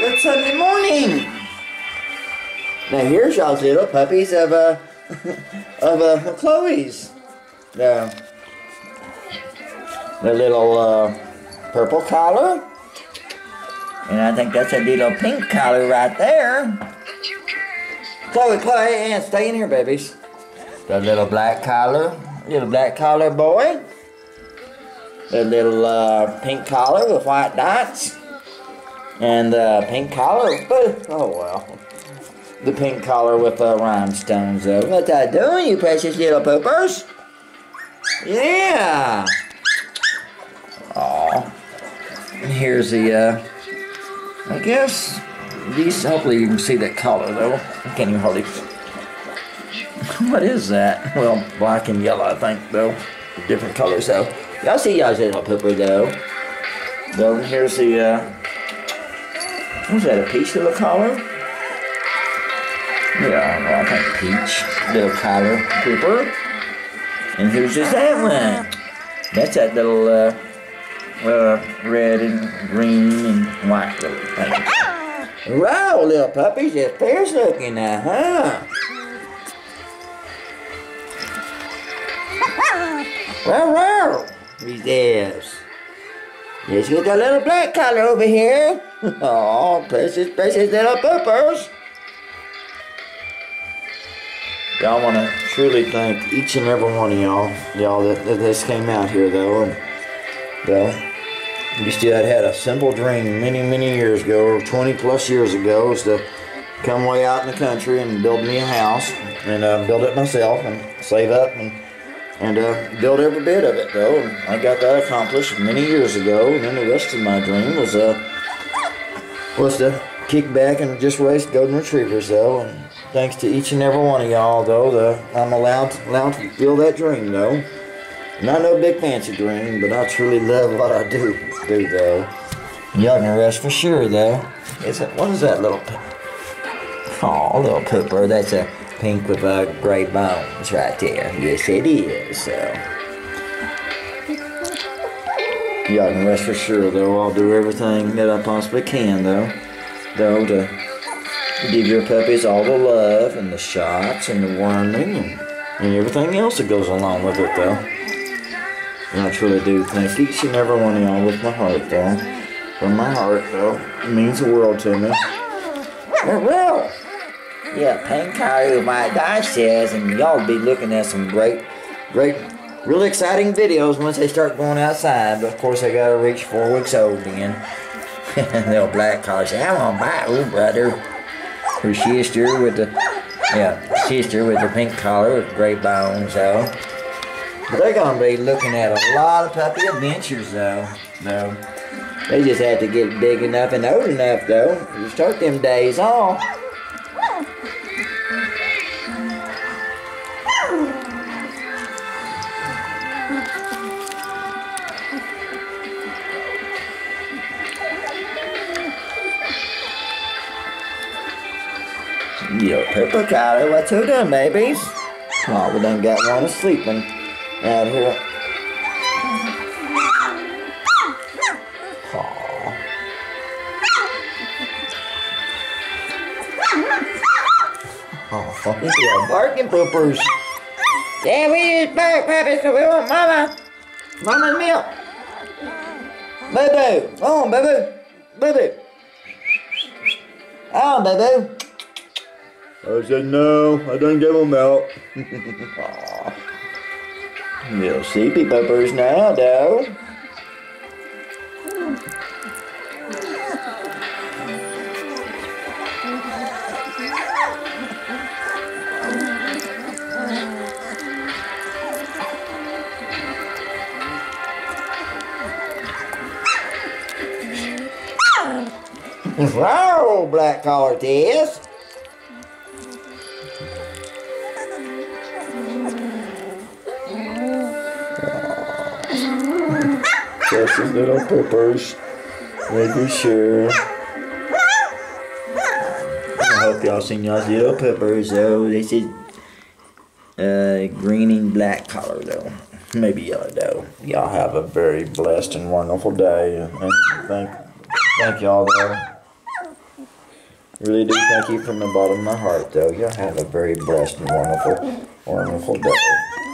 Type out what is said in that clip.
Good Sunday morning. Now here's y'all's little puppies of Chloe's. The little purple collar, and I think that's a little pink collar right there. Chloe, and stay in here, babies. The little black collar boy. The little pink collar with white dots. And the pink collar, oh well. The pink collar with rhinestones though. What I doing, you precious little poopers? Yeah. Aw. And here's the, I guess, these, hopefully you can see that collar though. I can't even hardly. What is that? Well, black and yellow, I think, though. Different colors, though. Y'all see y'all's little pooper, though. Though, here's the, what's that, a peach little collar? Yeah, well, I think peach little collar pooper. And here's just that one. That's that little, red and green and white little thing. Wow, little puppies, just fierce looking now, huh? Wow. Yes. Let's get the little black collar over here. Oh, precious little poopers. Y'all want to truly thank each and every one of y'all that this came out here, though. And, we still had a simple dream many years ago, 20 plus years ago, was to come way out in the country and build me a house and build it myself and save up and build every bit of it, though. And I got that accomplished many years ago. And then the rest of my dream was to kick back and just raise golden retrievers, though. And thanks to each and every one of y'all, though, I'm allowed to feel that dream, though. Not no big fancy dream, but I truly love what I do though. Y'all can rest for sure, though. What is that little? Oh, little pooper. That's a pink with gray bones right there. Yes, it is. So y'all can rest for sure, though. I'll do everything that I possibly can, though, to give your puppies all the love and the shots and the worming and everything else that goes along with it, though. And I truly do thank each and every one of y'all with my heart, though. From my heart, though. It means the world to me. Well. Yeah, pink collar with my dice says, and y'all be looking at some great, really exciting videos once they start going outside. But of course, I gotta reach 4 weeks old again. Little black collar say, I'm gonna buy old brother. Her sister with the pink collar with gray bones, though. But they're gonna be looking at a lot of puppy adventures, though. They just have to get big enough and old enough, though, to start them days off. Yo, purple collar, what's who done, babies? Oh, we done got one sleeping out here. Aww. Oh, yeah, barking poopers. Yeah, we use bark puppies because we want mama's milk. Boo-boo, come on, boo-boo, boo-boo. Oh, boo-boo. I said no, I didn't give them milk. Little sleepy puppers now, though. Wow, black collar test. Precious little poopers, making sure. I hope y'all seen y'all's little poopers, though. This is green and black color, though. Maybe yellow, though. Y'all have a very blessed and wonderful day. And thank y'all, though. Really do thank you from the bottom of my heart, though. Y'all have a very blessed and wonderful, wonderful day.